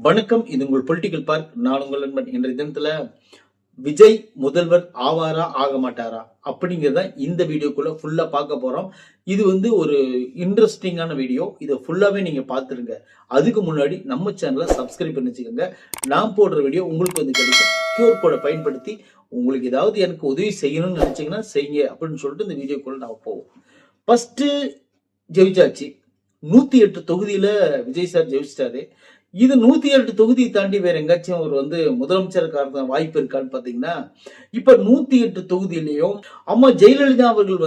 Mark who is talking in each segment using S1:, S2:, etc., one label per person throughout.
S1: வணக்கம். இது உங்கள் பொலிட்டிக்கல் பார்க். நான் உங்கள் நண்பன். இன்றைய தினத்துல விஜய் முதல்வர் ஆவாரா ஆக மாட்டாரா அப்படிங்கிறத இந்த வீடியோக்குள்ள ஃபுல்லா பார்க்க போறோம். இது ஒரு இன்ட்ரெஸ்டிங்கான வீடியோ. இதை ஃபுல்லாவே நீங்க பார்த்துருங்க. அதுக்கு முன்னாடி நம்ம சேனலை சப்ஸ்கிரைப் பண்ணி வச்சுக்கோங்க. நான் போடுற வீடியோ உங்களுக்கு கிடைக்கும். கியூஆர் கோடை பயன்படுத்தி உங்களுக்கு ஏதாவது எனக்கு உதவி செய்யணும்னு நினைச்சீங்கன்னா செய்யுங்க அப்படின்னு சொல்லிட்டு இந்த வீடியோக்குள்ள நான் போவோம். ஃபர்ஸ்ட் ஜெயிச்சாச்சு. 108 தொகுதியில விஜய் சார் ஜெயிச்சிட்டாரு. இது 108 தொகுதியை தாண்டி வேற எங்காச்சும் அவர் முதலமைச்சருக்கான வாய்ப்பு இருக்கான்னு பாத்தீங்கன்னா, இப்ப 108 தொகுதியிலையும் அம்மா ஜெயலலிதா அவர்கள்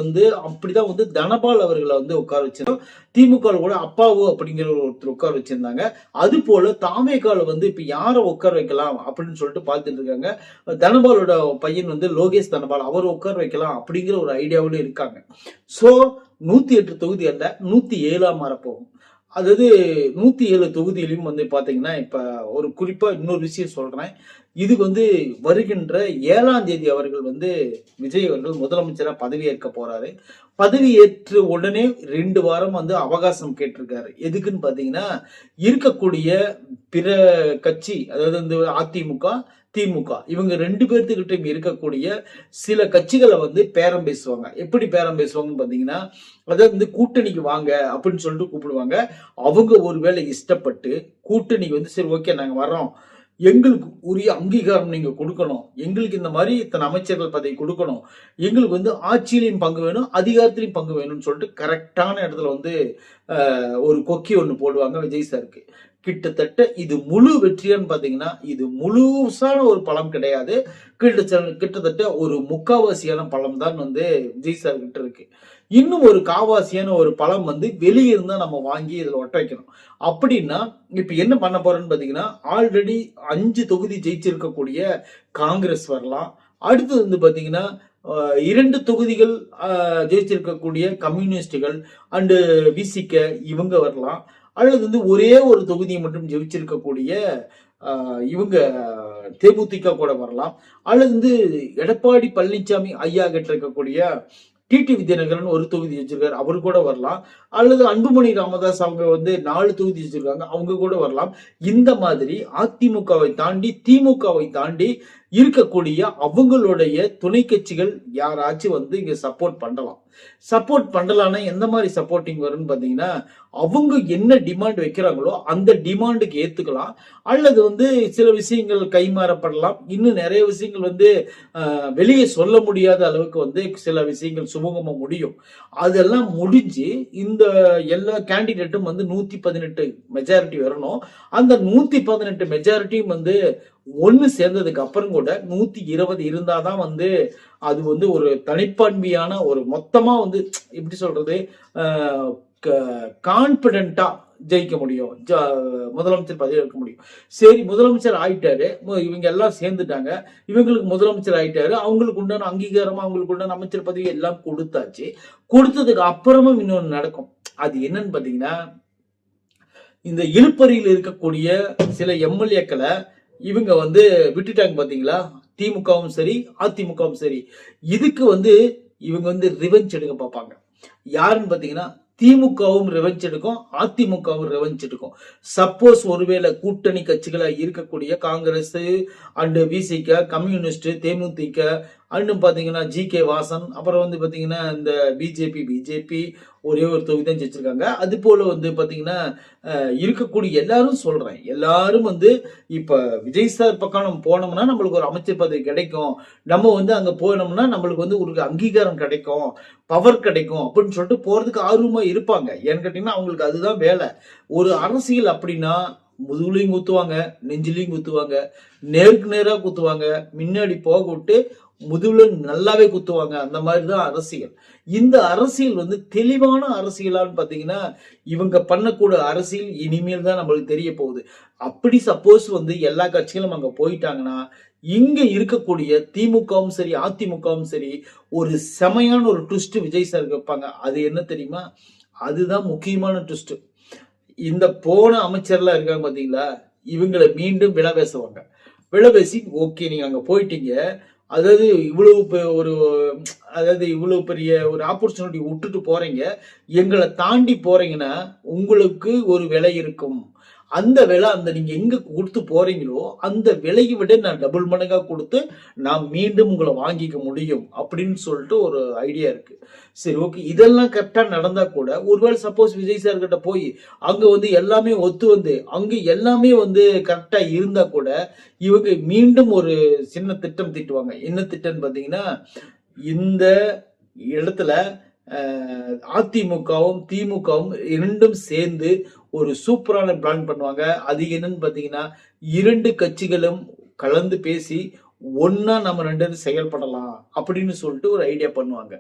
S1: அப்படிதான் தனபால் அவர்களை உட்கார வச்சிருந்தோம். திமுக கூட அப்பாவு அப்படிங்கிற ஒருத்தர் உட்கார வச்சிருந்தாங்க. அது போல தாவேகால இப்ப யாரை உட்கார வைக்கலாம் அப்படின்னு சொல்லிட்டு பார்த்துட்டு இருக்காங்க. தனபாலோட பையன் லோகேஷ் தனபால் அவர் உட்கார வைக்கலாம் அப்படிங்கிற ஒரு ஐடியாவோட இருக்காங்க. சோ 108 தொகுதி அல்ல 107 மாறப்போகும். அதாவது 107 தொகுதியிலும் பாத்தீங்கன்னா, இப்ப ஒரு குறிப்பா இன்னொரு விஷயம் சொல்றேன். இது வருகின்ற 7ஆம் தேதி அவர்கள் விஜய் அவர்கள் முதலமைச்சரா பதவியேற்க போறாரு. பதவி ஏற்ற உடனே 2 வாரம் அவகாசம் கேட்டிருக்காரு. எதுக்குன்னு பாத்தீங்கன்னா, இருக்கக்கூடிய பிற கட்சி, அதாவது அதிமுக திமுக இவங்க 2 பேர்த்துக்கிட்ட இருக்கக்கூடிய சில கட்சிகளை பேரம் பேசுவாங்க. எப்படி பேரம் பேசுவாங்கன்னு பாத்தீங்கன்னா, அதாவது கூட்டணிக்கு வாங்க அப்படின்னு சொல்லிட்டு கூப்பிடுவாங்க. அவங்க ஒருவேளை இஷ்டப்பட்டு கூட்டணிக்கு சரி ஓகே நாங்க வர்றோம், எங்களுக்கு உரிய அங்கீகாரம் நீங்க கொடுக்கணும், எங்களுக்கு இந்த மாதிரி இத்தனை அமைச்சர்கள் பதவி கொடுக்கணும், எங்களுக்கு ஆட்சியிலையும் பங்கு வேணும் அதிகாரத்திலையும் பங்கு வேணும்னு சொல்லிட்டு கரெக்டான இடத்துல ஒரு கொக்கி ஒண்ணு போடுவாங்க விஜய் சாருக்கு. கிட்டத்தட்ட இது முழு வெற்றியான்னு பாத்தீங்கன்னா, இது முழுசான ஒரு பலம் கிடையாது. கிட்டத்தட்ட ஒரு முக்காவாசியான பலம் தான் விஜய் சார் கிட்ட இருக்கு. இன்னும் ஒரு காவாசியான ஒரு பலம் வெளியே இருந்தா நம்ம வாங்கி இதுல ஒட்ட வைக்கணும். அப்படின்னா இப்ப என்ன பண்ண போறோம்னு பாத்தீங்கன்னா, ஆல்ரெடி 5 தொகுதி ஜெயிச்சிருக்கக்கூடிய காங்கிரஸ் வரலாம். அடுத்தது பாத்தீங்கன்னா 2 தொகுதிகள் ஜெயிச்சிருக்கக்கூடிய கம்யூனிஸ்டுகள் அண்டு விசிக இவங்க வரலாம். அல்லது ஒரே ஒரு தொகுதியை மட்டும் ஜெயிச்சிருக்கக்கூடிய இவங்க தேமுதிக கூட வரலாம். அல்லது எடப்பாடி பழனிசாமி ஐயா கிட்ட இருக்கக்கூடிய டிடிவி தினகரன் ஒரு தொகுதி வச்சிருக்காரு, அவரு கூட வரலாம். அல்லது அன்புமணி ராமதாஸ் அவங்க 4 தொகுதி வச்சிருக்காங்க, அவங்க கூட வரலாம். இந்த மாதிரி அதிமுகவை தாண்டி திமுகவை தாண்டி இருக்கக்கூடிய அவங்களுடைய துணை கட்சிகள் யாராச்சும் இங்க சப்போர்ட் பண்ணலாம். சப்போர்ட் பண்ணலாம்னா எந்த மாதிரி சப்போர்ட்டிங் வரும்னு பாத்தீங்கன்னா, அவங்க என்ன டிமாண்ட் வைக்கிறாங்களோ அந்த டிமாண்டுக்கு ஏத்துக்கலாம். அல்லது சில விஷயங்கள் கைமாறப்படலாம். இன்னும் நிறைய விஷயங்கள் வெளியே சொல்ல முடியாத அளவுக்கு சில விஷயங்கள் சுமூகமா முடியும். அதெல்லாம் முடிஞ்சு இந்த எல்லா கேண்டிடேட்டும் 118 மெஜாரிட்டி வரணும். அந்த 118 மெஜாரிட்டியும் ஒண்ணு சேர்ந்ததுக்கு அப்புறம் கூட 120 இருந்தாதான் அது ஒரு தனிப்பான்மையான ஒரு மொத்தமா எப்படி சொல்றது, கான்பிடென்டா ஜெயிக்க முடியும், முதலமைச்சர் பதவி எடுக்க முடியும். சரி முதலமைச்சர் ஆயிட்டாரு, இவங்க எல்லாம் சேர்ந்துட்டாங்க, இவங்களுக்கு முதலமைச்சர் ஆயிட்டாரு, அவங்களுக்கு உண்டான அங்கீகாரமா அவங்களுக்கு உண்டான அமைச்சர் பதவி எல்லாம் கொடுத்தாச்சு. கொடுத்ததுக்கு அப்புறமும் இன்னொன்னு நடக்கும். அது என்னன்னு பாத்தீங்கன்னா, இந்த இழுப்பறியில் இருக்கக்கூடிய சில எம்எல்ஏக்களை இவங்க விட்டுட்டாங்க பாத்தீங்களா. திமுகவும் சரி அதிமுகவும் சரி, இதுக்கு இவங்க ரிவெஞ்ச் எடுக்க பார்ப்பாங்க. யாருன்னு பாத்தீங்கன்னா, திமுகவும் ரிவெஞ்ச் எடுக்கும், அதிமுகவும் ரிவெஞ்ச் எடுக்கும். சப்போஸ் ஒருவேளை கூட்டணி கட்சிகளா இருக்கக்கூடிய Congress and VCK, communist, DMDK and பாத்தீங்கன்னா ஜி.கே. வாசன், அப்புறம் பாத்தீங்கன்னா இந்த பிஜேபி ஒரே ஒரு தொகுதி தான் ஜெயிச்சிருக்காங்க. அது போல பாத்தீங்கன்னா இருக்கக்கூடிய எல்லாரும் இப்ப விஜய் சார் பக்கம் நம்ம போனோம்னா நம்மளுக்கு ஒரு அமைச்சர் பதவி கிடைக்கும், நம்ம அங்க போனோம்னா நம்மளுக்கு ஒரு அங்கீகாரம் கிடைக்கும், பவர் கிடைக்கும் அப்படின்னு சொல்லிட்டு போறதுக்கு ஆர்வமா இருப்பாங்க. ஏன்னு கேட்டீங்கன்னா அவங்களுக்கு அதுதான் வேலை. ஒரு அரசியல் அப்படின்னா முதுகுலையும் குத்துவாங்க, நெஞ்சிலையும் குத்துவாங்க, நேருக்கு நேரா குத்துவாங்க, முன்னாடி போக விட்டு முதுகுல நல்லாவே குத்துவாங்க. அந்த மாதிரிதான் அரசியல். இந்த அரசியல் தெளிவான அரசியலான்னு பாத்தீங்கன்னா, இவங்க பண்ணக்கூடிய அரசியல் இனிமேல் தான் நம்மளுக்கு தெரிய போகுது. அப்படி சப்போஸ் எல்லா கட்சிகளும் அங்க போயிட்டாங்கன்னா, இங்க இருக்கக்கூடிய திமுகவும் சரி அதிமுகவும் சரி ஒரு செமையான ஒரு ட்விஸ்ட் விஜய் சார் வைப்பாங்க. அது என்ன தெரியுமா? அதுதான் முக்கியமான ட்விஸ்ட். இந்த போன அமைச்சர்லாம் இருக்காங்க பாத்தீங்களா, இவங்களை மீண்டும் விலை பேசுவாங்க. விலை பேசி ஓகே நீங்க அங்க போயிட்டீங்க, அதாவது இவ்வளவு பெரிய ஒரு ஆப்பர்ச்சுனிட்டி விட்டுட்டு போறீங்க, எங்களை தாண்டி போறீங்கன்னா உங்களுக்கு ஒரு விலை இருக்கும், அந்த விலை அந்த நீங்க எங்க கொடுத்து போறீங்களோ அந்த விலையை விட நான் டபுள் மடங்கா கொடுத்து நான் மீண்டும் உங்களை வாங்கிக்க முடியும் அப்படின்னு சொல்லிட்டு ஒரு ஐடியா இருக்கு. சரி, ஓகே, இதெல்லாம் கரெக்டா நடந்தா கூட ஒருவேளை சப்போஸ் விஜய் சார் கிட்ட போய் அங்க வந்து எல்லாமே ஒத்து வந்து அங்க எல்லாமே வந்து கரெக்டா இருந்தா கூட இவங்க மீண்டும் ஒரு சின்ன திட்டம் தீட்டுவாங்க. என்ன திட்டம்னு பாத்தீங்கன்னா, இந்த இடத்துல அதிமுகவும் திமுகவும் இரண்டும் சேர்ந்து ஒரு சூப்பரான பிளான் பண்ணுவாங்க. அது என்னன்னு பாத்தீங்கன்னா, இரண்டு கட்சிகளும் கலந்து பேசி ஒன்னா நம்ம ரெண்டு பேரும் செயல்படலாம் அப்படின்னு சொல்லிட்டு ஒரு ஐடியா பண்ணுவாங்க.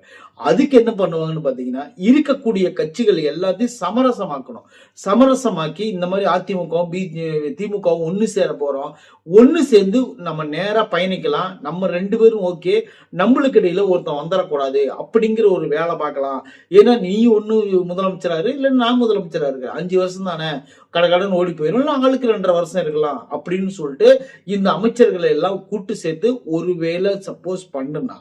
S1: அதுக்கு என்ன பண்ணுவாங்கன்னு பாத்தீங்கன்னா, இருக்கக்கூடிய கட்சிகள் எல்லாத்தையும் சமரசமாக்கணும். சமரசமாக்கி இந்த மாதிரி அதிமுகவும் திமுகவும் ஒன்னு சேர போறோம், ஒன்னு சேர்ந்து நம்ம நேரா பயணிக்கலாம், நம்ம ரெண்டு பேரும் ஓகே, நம்மளுக்கு இடையில ஒருத்தன் வந்துடக்கூடாது அப்படிங்கிற ஒரு வேலை பார்க்கலாம். ஏன்னா நீ ஒண்ணு முதலமைச்சராரு இல்ல நான் முதலமைச்சரா இருக்கு, 5 வருஷம் தானே, கடகடன் ஓடி போயிடும், இல்லை ஆளுக்கு 2.5 வருஷம் இருக்கலாம் அப்படின்னு சொல்லிட்டு இந்த அமைச்சர்களை எல்லாம் கூட்டு சேர்த்து ஒருவேளை சப்போஸ் பண்ணுனா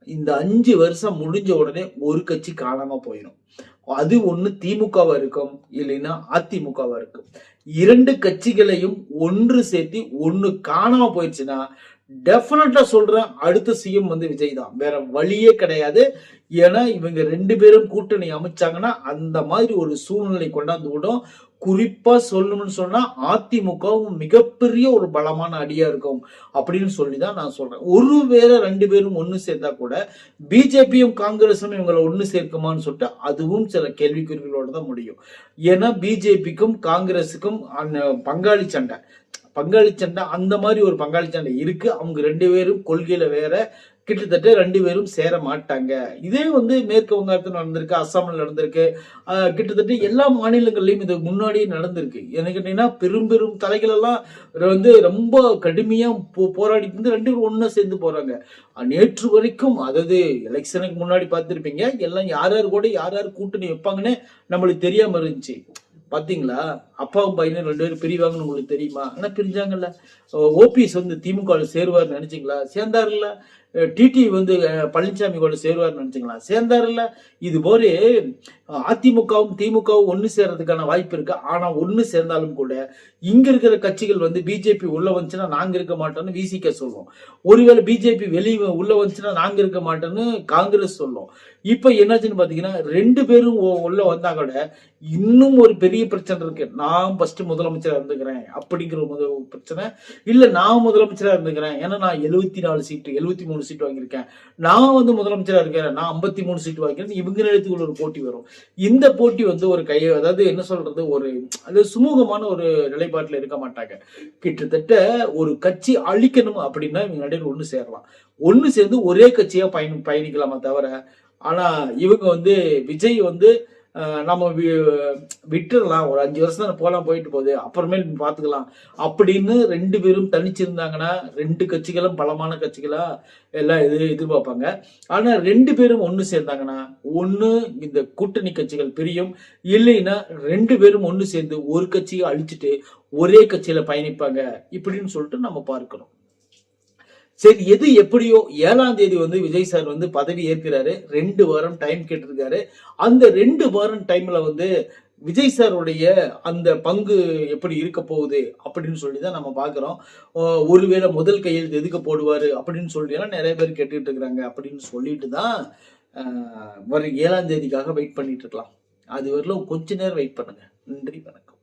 S1: இந்த 5 வருஷம் முடிஞ்ச உடனே ஒரு கட்சி காணாம போயிடும். அது ஒண்ணு திமுகவா இருக்கும், இல்லைன்னா அதிமுகவா இருக்கும். இரண்டு கட்சிகளையும் ஒன்று சேர்த்து ஒண்ணு காணாம போயிடுச்சுன்னா டெஃபினட்டா சொல்றேன், அடுத்த சிஎம் வந்து விஜய் தான், வேற வழியே கிடையாது. ஏன்னா இவங்க ரெண்டு பேரும் கூட்டணி அமைச்சாங்கன்னா அந்த மாதிரி ஒரு சூழ்நிலை கொண்டாந்து விடும். குறிப்பா சொல்லணும்னு சொன்னா அதிமுகவும் மிகப்பெரிய ஒரு பலமான அடியா இருக்கும் அப்படின்னு சொல்லிதான் நான் சொல்றேன். ஒருவேளை ரெண்டு பேரும் ஒண்ணு சேர்த்தா கூட பிஜேபியும் காங்கிரஸும் இவங்களை ஒண்ணு சேர்க்குமான்னு சொல்லிட்டு அதுவும் சில கேள்விக்குறிகளோட தான் முடியும். ஏன்னா பிஜேபிக்கும் காங்கிரஸுக்கும் பங்காளி சண்டை அந்த மாதிரி ஒரு பங்காளி சண்டை இருக்கு. அவங்க ரெண்டு பேரும் கொள்கையில வேற, கிட்டத்தட்ட ரெண்டு பேரும் சேர மாட்டாங்க. இதே வந்து மேற்கு வங்காளத்தில் நடந்திருக்கு, அஸ்ஸாமில் நடந்திருக்கு, கிட்டத்தட்ட எல்லா மாநிலங்கள்லயும் இது முன்னாடியே நடந்திருக்கு. எனக்கு கேட்டீங்கன்னா பெரும் தலைகள் எல்லாம் வந்து ரொம்ப கடுமையா போராடிட்டு வந்து ரெண்டு பேரும் ஒன்னா சேர்ந்து போறாங்க. நேற்று வரைக்கும், அதாவது எலெக்ஷனுக்கு முன்னாடி பார்த்திருப்பீங்க, எல்லாம் யார் கூட யார் கூட்டணி வைப்பாங்கன்னு நம்மளுக்கு தெரியாம இருந்துச்சு. பாத்தீங்களா, அப்பாவும் பையனும் ரெண்டு பேரும் பிரிவாங்கன்னு உங்களுக்கு தெரியுமா? ஆனா பிரிஞ்சாங்கல்ல. ஓபிஎஸ் வந்து திமுக சேருவார்னு நினைச்சீங்களா? சேர்ந்தாருல்ல. டிடி வந்து பழனிசாமி கூட சேருவார்னு நினைச்சீங்களா? சேர்ந்தாருல்ல. இது போல அதிமுகவும் திமுகவும் ஒன்னு சேர்றதுக்கான வாய்ப்பு இருக்கு. ஆனா ஒன்னு சேர்ந்தாலும் கூட இங்க இருக்கிற கட்சிகள் வந்து பிஜேபி உள்ள வந்துச்சுன்னா நாங்க இருக்க மாட்டோம்னு விசிக சொல்லுவோம். ஒருவேளை பிஜேபி வெளியே உள்ள வந்துச்சுன்னா நாங்க இருக்க மாட்டோம்னு காங்கிரஸ் சொல்லும். இப்ப என்னாச்சுன்னு பாத்தீங்கன்னா, ரெண்டு பேரும் உள்ள வந்தா கூட இன்னும் ஒரு பெரிய பிரச்சனை இருக்கு. நான் ஃபர்ஸ்ட் முதலமைச்சரா இருந்துக்கிறேன் அப்படிங்கிற பிரச்சனை இல்ல, நான் முதலமைச்சரா இருந்துக்கிறேன், ஏன்னா நான் 74 சீட்டு 73 சீட் வாங்கியிருக்கேன், நான் வந்து முதலமைச்சரா இருக்கிறேன், நான் 53 சீட் வாங்கிக்கிறேன், இவங்க நிலையத்துக்குள்ள ஒரு போட்டி வரும். இந்த போட்டி வந்து ஒரு அதாவது என்ன சொல்றது, ஒரு அது சுமூகமான ஒரு நிலைப்பாட்டுல இருக்க மாட்டாங்க. கிட்டத்தட்ட ஒரு கட்சி அழிக்கணும் அப்படின்னா இவங்க நடுவில் ஒண்ணு சேரலாம், ஒண்ணு சேர்ந்து ஒரே கட்சியா பயணிக்கலாமா தவிர. ஆனா இவங்க வந்து விஜய் வந்து நம்ம விட்டுறலாம், ஒரு 5 வருஷம் தான் போலாம், போயிட்டு போகுது, அப்புறமேல் பாத்துக்கலாம் அப்படின்னு ரெண்டு பேரும் தனிச்சிருந்தாங்கன்னா ரெண்டு கட்சிகளும் பலமான கட்சிகளா எல்லாம் எதிர்பார்ப்பாங்க. ஆனா ரெண்டு பேரும் ஒண்ணு சேர்ந்தாங்கன்னா ஒண்ணு இந்த கூட்டணி கட்சிகள் பிரியும், இல்லைன்னா ரெண்டு பேரும் ஒண்ணு சேர்ந்து ஒரு கட்சியை அழிச்சிட்டு ஒரே கட்சியில பயணிப்பாங்க இப்படின்னு சொல்லிட்டு நம்ம பார்க்கணும். சரி, எது எப்படியோ 7ஆம் தேதி வந்து விஜய் சார் வந்து பதவி ஏற்கிறாரு. 2 வாரம் டைம் கேட்டிருக்காரு. அந்த 2 வாரம் டைம்ல வந்து விஜய் சாருடைய அந்த பங்கு எப்படி இருக்க போகுது அப்படின்னு சொல்லிதான் நம்ம பாக்குறோம். ஒருவேளை முதல் கையெழுத்து எதுக்கு போடுவாரு அப்படின்னு சொல்லிட்டு நிறைய பேர் கேட்டுட்டு இருக்கிறாங்க. அப்படின்னு சொல்லிட்டு தான் வர 7ஆம் தேதிக்காக வெயிட் பண்ணிட்டு இருக்கலாம். அது வரலும் கொஞ்ச நேரம் வெயிட் பண்ணுங்க. நன்றி, வணக்கம்.